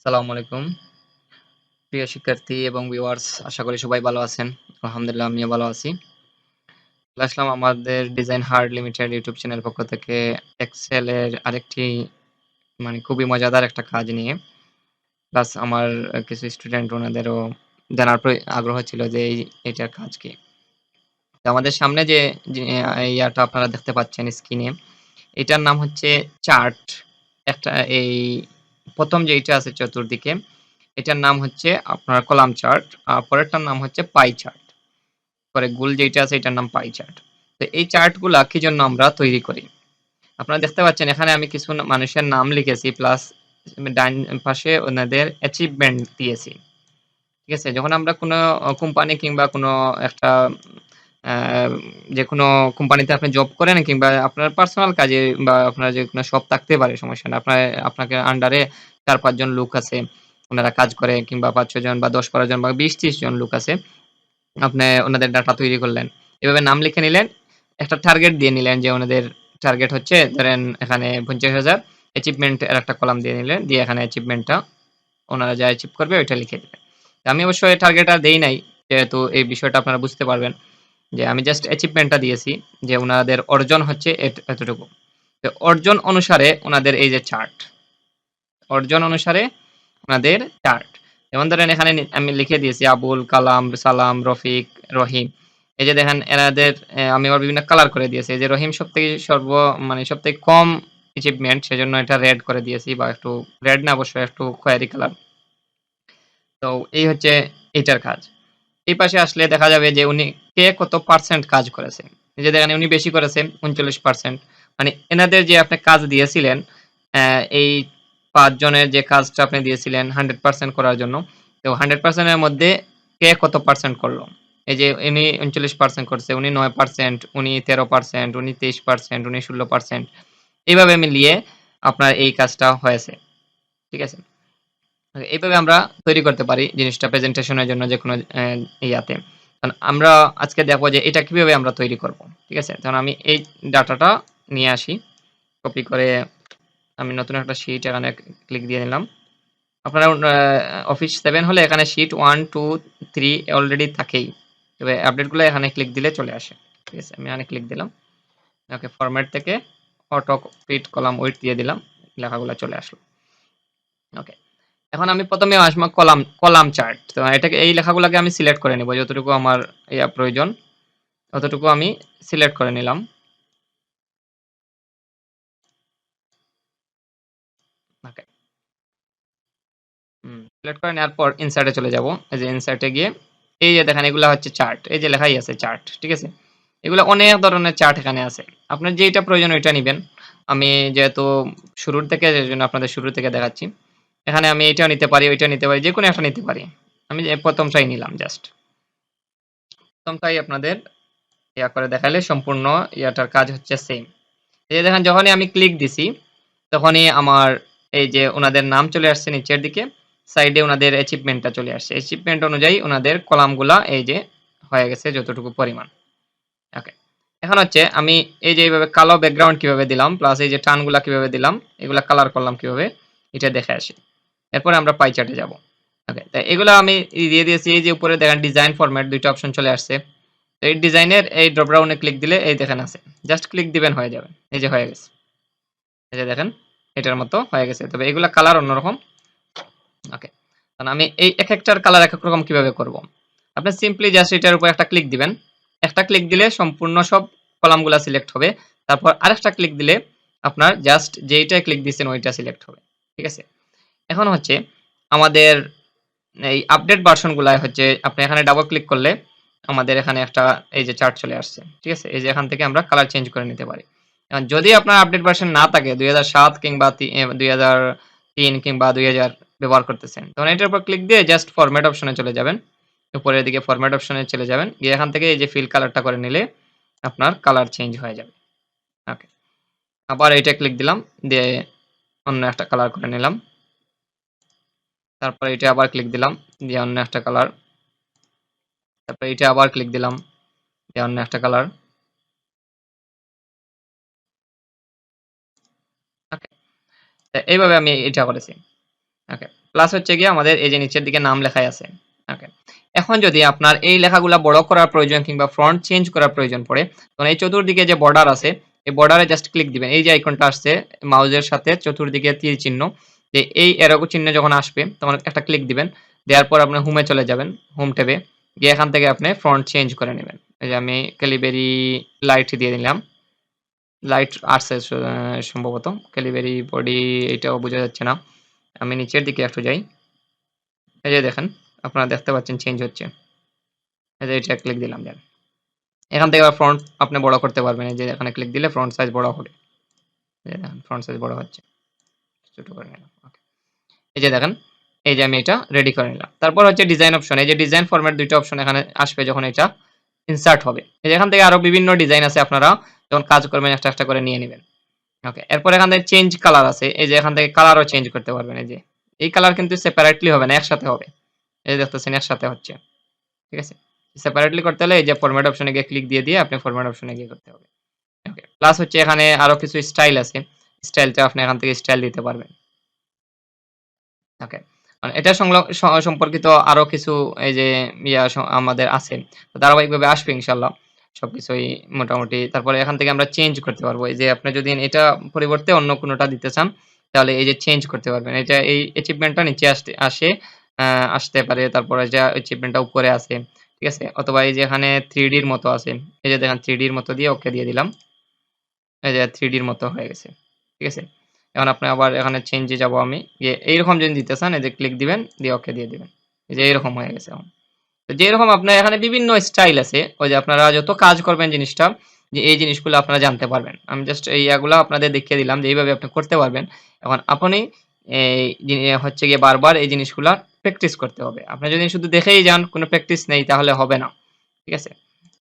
আসসালামু আলাইকুম। প্রিয় শিক্ষার্থী এবং ভিউয়ার্স, আশা করি সবাই ভালো আছেন। আলহামদুলিল্লাহ আমিও ভালো আছি। চলে আসলাম আমাদের design hard limited YouTube channel পক্ষ থেকে এক্সেল এর আরেকটি খুবই মজাদার একটা কাজ নিয়ে। প্লাস আমার কিছু স্টুডেন্ট ওনাদেরও জানার আগ্রহ ছিল যে এটার কাজ কি। তো আমাদের সামনে যে ইয়াটা আপনারা দেখতে পাচ্ছেন স্ক্রিনে, এটার নাম হচ্ছে চার্ট। একটা এই ১ম যেইটা আছে চতুর্দিকে, এটার নাম হচ্ছে আপনার কলাম চার্ট, আর পরেরটার নাম হচ্ছে পাই চার্ট। পরে গোল যেইটা আছে এটার নাম পাই চার্ট। তো এই চার্টগুলা কি জন্য আমরা তৈরি করি? আপনারা দেখতে পাচ্ছেন এখানে আমি কিছু মানুষের নাম লিখেছি, প্লাস ডান পাশে ওনাদের অ্যাচিভমেন্ট দিয়েছি। ঠিক আছে? যখন আমরা কোনো কোম্পানি কিংবা কোনো একটা আ যেকোনো কোম্পানিতে আপনি জব করেন কিংবা আপনার পার্সোনাল কাজে বা আপনার যেকোনো শপ থাকতে পারে, সমস্যা না। আপনাকে আন্ডারে ৪-৫ জন লোক আছে। ওনারা কাজ করে কিংবা ৫-৬ জন বা ১০-১২ জন বা ২০-৩০ জন লোক আছে। আপনি ওনাদের ডাটা তৈরি করলেন। এভাবে নাম লিখে নিলেন। একটা টার্গেট দিয়ে নিলেন যে ওনাদের টার্গেট হচ্ছে ধরেন এখানে ৫০,০০০ অ্যাচিভমেন্ট এর একটা কলাম দিয়ে নিলেন। দিয়ে এখানে অ্যাচিভমেন্টটা ওনারা যা অ্যাচিভ করবে ওইটা লিখে দিবেন। আমি অবশ্য এই টার্গেট আর দেই নাই। যেহেতু এই বিষয়টা আপনারা বুঝতে পারবেন। যে আমি জাস্ট অ্যাচিভমেন্টটা দিয়েছি যে উনাদের অর্জন হচ্ছে এতটুকু। তো অর্জন অনুসারে উনাদের এই যে চার্ট, অর্জন অনুসারে উনাদের চার্ট। যেমন ধরেন এখানে আমি লিখে দিয়েছি আবুল, কালাম, সালাম, রফিক, রহিম। এই যে দেখেন এনাদের আমি আবার বিভিন্ন কালার করে দিয়েছি। এই যে রহিম সবথেকে সবথেকে কম অ্যাচিভমেন্ট, সেজন্য এটা রেড করে দিয়েছি, বা একটু রেড না, অবশ্যই একটু খয়েরি কালার। তো এই হচ্ছে এইটার কাজ। এই পাশে আসলে দেখা যাবে যে উনি কে কত পার্সেন্ট কাজ করেছে। এই যে দেখেন উনি বেশি করেছেন 39%। মানে এনাদের যে আপনি কাজ দিয়েছিলেন, এই ৫ জনের যে কাজটা আপনি দিয়েছিলেন 100% করার জন্য। তো 100% এর মধ্যে কে কত পার্সেন্ট করল? এই যে উনি 39% করছে, উনি 9%, উনি 13%, উনি 23%, উনি 16%। এইভাবে মিলিয়ে আপনার এই কাজটা হয়েছে। ঠিক আছে? এইভাবে আমরা তৈরি করতে পারি জিনিসটা প্রেজেন্টেশনের জন্য যেকোনো ইয়াতে। কারণ আমরা আজকে দেখবো যে এটা কিভাবে আমরা তৈরি করব। ঠিক আছে? তখন আমি এই ডাটাটা নিয়ে আসি। কপি করে আমি নতুন একটা শিট এখানে ক্লিক দিয়ে নিলাম। আপনারা অফিস 7 হলে এখানে শিট 1, 2, 3 অলরেডি থাকেই। তবে আপডেটগুলো এখানে ক্লিক দিলে চলে আসে। ঠিক আছে? আমি এখানে ক্লিক দিলাম। ওকে, ফরম্যাট থেকে অটো ফিট কলাম উইডথ দিয়ে দিলাম। লেখাগুলো চলে আসলো। ওকে। এখন আমি ১ম এ আসবো কলাম চার্ট। তো এটাকে এই লেখাগুলোকে আমি সিলেক্ট করে নিব। যতটুকু আমার প্রয়োজন ততটুকু আমি সিলেক্ট করে নিলাম। ওকে। সিলেক্ট করে নেওয়ার পর ইনসার্ট এ চলে যাব। এই যে ইনসার্ট এ গিয়ে এই যে দেখেন এগুলা হচ্ছে চার্ট। এই যে লেখাই আছে চার্ট। ঠিক আছে? এগুলা অনেক ধরনের চার্ট এখানে আছে। আপনার যেইটা প্রয়োজন ওইটা নিবেন। আমি যেহেতু শুরুর থেকে, এজন্য আপনাদের শুরু থেকে দেখাচ্ছি। এখানে আমি এটাও নিতে পারি, ওইটাও নিতে পারি, যেকোনো একটা নিতে পারি। আমি যে ১ম টাই নিলাম জাস্ট। ১ম টাই আপনাদের করে দেখাইলে সম্পূর্ণ ইয়াটার কাজ হচ্ছে সেম। এই যে দেখেন যখনই আমি ক্লিক দিছি, তখনই আমার এই যে উনাদের নাম চলে আসছে নিচের দিকে। সাইডে উনাদের অ্যাচিভমেন্টটা চলে আসছে। অ্যাচিভমেন্ট অনুযায়ী উনাদের কলামগুলা এই যে হয়ে গেছে যতটুকু পরিমাণ। ওকে। এখন হচ্ছে আমি এই যে এইভাবে কালো ব্যাকগ্রাউন্ড কিভাবে দিলাম, প্লাস এই যে টানগুলা কিভাবে দিলাম, এগুলা কালার করলাম কিভাবে, এটা দেখে আসি। এরপরে আমরা পাই চার্টে যাব। ওকে। তো এগুলা আমি দিয়ে দিয়েছি। এই যে উপরে দেখেন ডিজাইন ফরম্যাট ২ টা অপশন চলে আসছে। তো এই ডিজাইনের এই ড্রপ ডাউনে ক্লিক দিলে এই দেখেন আছে। জাস্ট ক্লিক দিবেন হয়ে যাবে। এই যে হয়ে গেছে। এই যে দেখেন এটার মতো হয়ে গেছে। তবে এগুলা কালার অন্যরকম। ওকে। কারণ আমি এই একেকটার কালার একেক রকম কিভাবে করব। আপনি সিম্পলি জাস্ট এটার উপর একটা ক্লিক দিবেন। একটা ক্লিক দিলে সম্পূর্ণ সব কলামগুলা সিলেক্ট হবে। তারপর আরেকটা ক্লিক দিলে আপনার জাস্ট যেইটায় ক্লিক দিছেন ওইটা সিলেক্ট হবে। ঠিক আছে? এখন হচ্ছে আমাদের এই আপডেট ভার্সন গুলায় হচ্ছে আপনি এখানে ডাবল ক্লিক করলে আমাদের এখানে একটা এই যে চার্ট চলে আসছে। ঠিক আছে? এই যে এখান থেকে আমরা কালার চেঞ্জ করে নিতে পারি। এখন যদি আপনার আপডেট ভার্সন না থাকে ২০০৭ কিংবা ২০০৩ কিংবা ২০০০ ব্যবহার করতেছেন, তখন এটার উপর ক্লিক দিয়ে জাস্ট ফরম্যাট অপশনে চলে যাবেন। উপরের দিকে ফরম্যাট অপশনে চলে যাবেন। গিয়ে এখান থেকে এই যে ফিল কালারটা করে নিলে আপনার কালার চেঞ্জ হয়ে যাবে। ওকে। আবার এটা ক্লিক দিলাম, দিয়ে অন্য একটা কালার করে নিলাম। তারপরে এটা আবার ক্লিক দিলাম, দিয়ে অন্য একটা কালার। তারপরে এটা আবার ক্লিক দিলাম, দিয়ে অন্য একটা কালার। ওকে। এইভাবে আমি এটা করেছি। ওকে। প্লাস হচ্ছে গিয়ে আমাদের এই যে নিচের দিকে নাম লেখাই আছে। ওকে। এখন যদি আপনার এই লেখাগুলা বড় করার প্রয়োজন কিংবা ফন্ট চেঞ্জ করার প্রয়োজন পড়ে, তখন এই চতুর্দিকে যে বর্ডার আছে, এই বর্ডারে জাস্ট ক্লিক দিবেন। এই যে আইকনটা আসছে মাউসের সাথে চতুর্দিকে তীর চিহ্ন। যে এই এরো চিহ্ন যখন আসবে তখন একটা ক্লিক দিবেন। দেওয়ার পর আপনি হোমে চলে যাবেন। হোম ট্যাবে গিয়ে এখান থেকে আপনি ফন্ট চেঞ্জ করে নেবেন। এই যে আমি ক্যালিবেরি লাইট দিয়ে দিলাম। লাইট আসছে সম্ভবত। ক্যালিবেরি বডি এটাও বোঝা যাচ্ছে না। আমি নিচের দিকে একটু যাই। এই যে দেখেন, আপনারা দেখতে পাচ্ছেন চেঞ্জ হচ্ছে। এই যে এটা ক্লিক দিলাম দেন। এখান থেকে আবার ফন্ট আপনি বড় করতে পারবেন। এই যে এখানে ক্লিক দিলে ফন্ট সাইজ বড় হবে। এই যে দেখেন ফন্ট সাইজ বড় হচ্ছে। ছোট করে নিলাম। ওকে। এই যে দেখেন, এই যে আমি এটা রেডি করে নিলাম। তারপর হচ্ছে ডিজাইন অপশন। এই যে ডিজাইন ফরম্যাট ২ টা অপশন এখানে আসবে যখন এটা ইনসার্ট হবে। এই যে এখান থেকে আরো বিভিন্ন ডিজাইন আছে, আপনারা যখন কাজ করবেন একটা, একটা করে নিয়ে নিবেন। ওকে। এরপর এখান থেকে চেঞ্জ কালার আছে। এই যে এখান থেকে কালারও চেঞ্জ করতে পারবেন। এই যে এই কালার কিন্তু সেপারেটলি হবে না, একসাথে হবে। এই যে দেখতেছেন একসাথে হচ্ছে। ঠিক আছে? সেপারেটলি করতে হলে এই যে ফরম্যাট অপশনে গিয়ে ক্লিক দিয়ে আপনি ফরম্যাট অপশনে গিয়ে করতে হবে। ওকে। প্লাস হচ্ছে এখানে আরো কিছু স্টাইল আছে। স্টাইলটা আপনি এখান থেকে স্টাইল দিতে পারবেন। ওকে। মানে এটা সম্পর্কিত আরো কিছু এই যে আমাদের আছে। তো ধারাবাহিকভাবে আসবে ইনশাআল্লাহ। সবকিছুই মোটামুটি। তারপরে এখান থেকে আমরা চেঞ্জ করতে পারবো। এই যে আপনি যদি এটা পরিবর্তে অন্য কোনটা দিতে চান, তাহলে এই যে চেঞ্জ করতে পারবেন। এটা এই অ্যাচিভমেন্টটা নিচে আসতে পারে। তারপরে যে অ্যাচিভমেন্টটা উপরে আছে। ঠিক আছে? অথবা এই যে এখানে 3D র মতো আছে। এই যে দেখেন 3D র মতো দিয়ে ওকে দিয়ে দিলাম। এই যে 3D র মতো হয়ে গেছে। ঠিক আছে? এখন আপনি আবার এখানে চেঞ্জ এ যাবো আমি। যে এইরকম যদি দিতে চান, এই যে ক্লিক দিবেন, দিয়ে ওকে দিয়ে দিবেন। এই যে এরকম হয়ে গেছে এখন। তো যেরকম আপনার এখানে বিভিন্ন স্টাইল আছে, ওই যে আপনারা যত কাজ করবেন জিনিসটা, যে এই জিনিসগুলো আপনারা জানতে পারবেন। আমি জাস্ট এই ইয়াগুলা আপনাদের দেখিয়ে দিলাম যে এইভাবে আপনি করতে পারবেন। এখন আপনি এই হচ্ছে গিয়ে বারবার এই জিনিসগুলা প্র্যাকটিস করতে হবে। আপনি যদি শুধু দেখেই যান, কোনো প্র্যাকটিস নেই তাহলে হবে না। ঠিক আছে?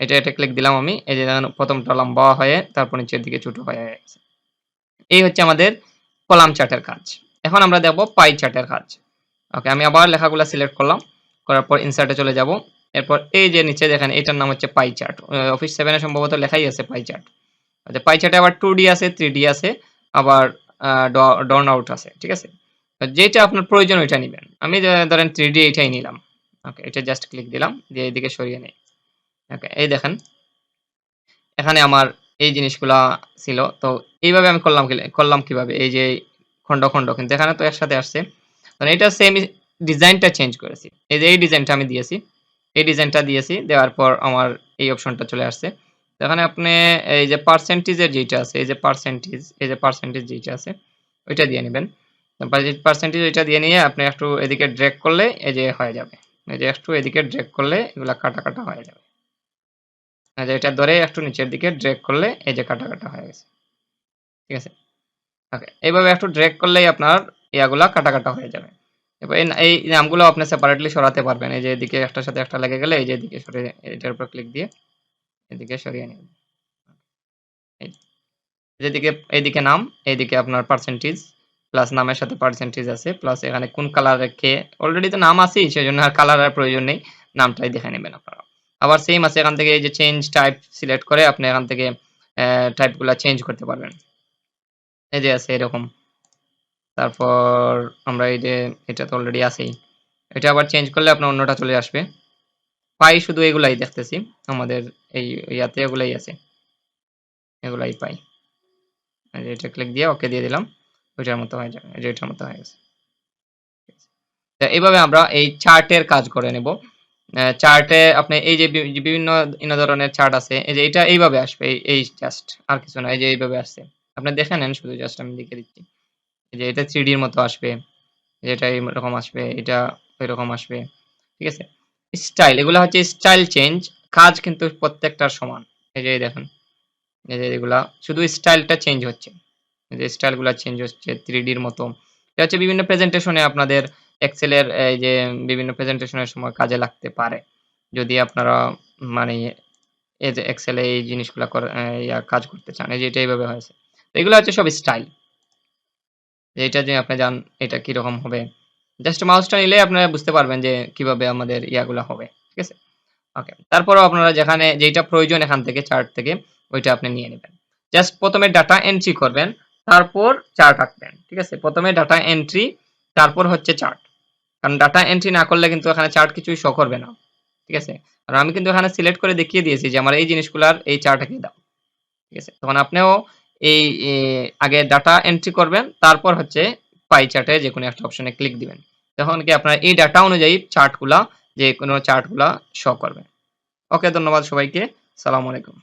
এটা ক্লিক দিলাম আমি। এই যে দেখেন ১ম টা লম্বা হয়ে তারপর নিচের দিকে ছোট হয়ে গেছে। এই হচ্ছে আমাদের কলাম চার্টের কাজ। এখন আমরা দেখব পাই চার্টের কাজ। ওকে, আমি আবার লেখাগুলা সিলেক্ট করলাম। করার পর ইনসার্ট এ চলে যাব। এরপর এই যে নিচে দেখেন এটার নাম হচ্ছে পাই চার্ট। অফিস 7 এ সম্ভবত লেখাই আছে পাই চার্ট। আচ্ছা, পাই চার্টে আবার 2D আছে, 3D আছে, আবার আ ড ডন আউট আছে। ঠিক আছে? তো যেটা আপনার প্রয়োজন ওইটা নিবেন। আমি ধরেন 3D এইটাই নিলাম। ওকে, এটা জাস্ট ক্লিক দিলাম। দিয়ে এদিকে সরিয়ে নেই। ওকে, এই দেখেন এখানে আমার এই জিনিসগুলা ছিল। তো এইভাবে আমি করলাম কিভাবে? এই যে খন্ড কিন্তু এখানে তো একসাথে আসছে। মানে এটা সেম ডিজাইনটা চেঞ্জ করেছি। এই যে এই ডিজাইনটা আমি দিয়েছি। এই ডিজাইনটা দিয়েছি। দেওয়ার পর আমার এই অপশনটা চলে আসছে। তো এখানে আপনি এই যে পার্সেন্টেজ এর যেইটা আছে, এই যে পার্সেন্টেজ যেইটা আছে ওইটা দিয়ে নিবেন। পার্সেন্টেজ ওইটা দিয়ে নিয়ে আপনি একটু এদিকে ড্রেগ করলে এই যে হয়ে যাবে। এই যে একটু এদিকে ড্রেগ করলে এগুলা কাটা হয়ে যাবে। এই যে এটা ধরে একটু নিচের দিকে ড্রেগ করলে এই যে কাটা হয়ে গেছে। ঠিক আছে? ওকে। এইভাবে একটু ড্রেগ করলেই আপনার ইয়াগুলা কাটা হয়ে যাবে। এবার এই নামগুলো আপনি সেপারেটলি সরাতে পারবেন। এই যে এদিকে একটার সাথে একটা লেগে গেলে এই যে এদিকে সরিয়ে এটার উপর ক্লিক দিয়ে এদিকে সরিয়ে নিবেন। এই যেদিকে এইদিকে নাম, এইদিকে আপনার পার্সেন্টেজ প্লাস নামের সাথে পার্সেন্টেজ আছে। প্লাস এখানে কোন কালার রেখে অলরেডি তো নাম আছেই, সেজন্য আর কালার আর প্রয়োজন নেই। নামটাই দেখে নেবেন আপনারা। আবার সেইম আছে, এখান থেকে এই যে চেঞ্জ টাইপ সিলেক্ট করে আপনি এখান থেকে টাইপগুলা চেঞ্জ করতে পারবেন। এই যে আছে এরকম। তারপর আমরা এই যে এটা তো অলরেডি আছেই। এটা আবার চেঞ্জ করলে আপনার অন্যটা চলে আসবে। পাই শুধু এগুলাই দেখতেছি। আমাদের এই ইয়াতে এগুলাই আছে। এগুলাই পাই। এই যে এটা ক্লিক দিয়ে ওকে দিয়ে দিলাম। ওইটার মতো হয়ে যাবে। এই যে এটার মতো হয়ে গেছে। তো এভাবে আমরা এই চার্টের কাজ করে নেব। চার্টে আপনি এই যে বিভিন্ন ধরনের চার্ট আছে। এই যে এটা এইভাবে আসবে। এই জাস্ট আর কিছু না। এই যে এইভাবে আসছে। আপনি দেখে নেন শুধু, জাস্ট আমি দেখিয়ে দিচ্ছি। এই যে এটা 3D র মতো আসবে। এটা এরকম আসবে, এটা এরকম আসবে। ঠিক আছে? স্টাইল, এগুলা হচ্ছে স্টাইল চেঞ্জ। কাজ কিন্তু প্রত্যেকটার সমান। এই যে দেখেন। এই যে এগুলা শুধু স্টাইলটা চেঞ্জ হচ্ছে। এই যে স্টাইলগুলা চেঞ্জ হচ্ছে 3D র মতো। এটা হচ্ছে বিভিন্ন প্রেজেন্টেশনে আপনাদের এক্সেল এর এই যে বিভিন্ন প্রেজেন্টেশনের সময় কাজে লাগতে পারে। যদি আপনারা মানে এই যে এক্সেল এ এই জিনিসগুলা কাজ করতে চান। এই যে এটা এইভাবে হয়েছে। তো এগুলা হচ্ছে সব স্টাইল। এইটা যে আপনি এটা কিরকম হবে। জাস্ট মাউসটা নিলেই আপনারা বুঝতে পারবেন যে কিভাবে আমাদের ইয়াগুলা হবে। ঠিক আছে? ওকে। তারপরেও আপনারা যেইটা প্রয়োজন এখান থেকে চার্ট থেকে ওইটা আপনি নিয়ে নিবেন। জাস্ট ১ম এ ডাটা এন্ট্রি করবেন, তারপর চার্ট আঁকবেন। ঠিক আছে? ১ম এ ডাটা এন্ট্রি, তারপর হচ্ছে চার্ট। কারণ ডাটা এন্ট্রি না করলে কিন্তু এখানে চার্ট কিছুই শো করবে না। ঠিক আছে? আর আমি কিন্তু এখানে সিলেক্ট করে দেখিয়ে দিয়েছি যে আমার এই জিনিসগুলার এই চার্ট এঁকে দাও। ঠিক আছে? তখন আপনিও এই আগে ডাটা এন্ট্রি করবেন, তারপর হচ্ছে পাই চার্টে যেকোনো একটা অপশনে ক্লিক দিবেন। তখন কি আপনার এই ডাটা অনুযায়ী চার্টগুলা যেকোনো চার্টগুলা শো করবে। ওকে, ধন্যবাদ সবাইকে। সালামু আলাইকুম।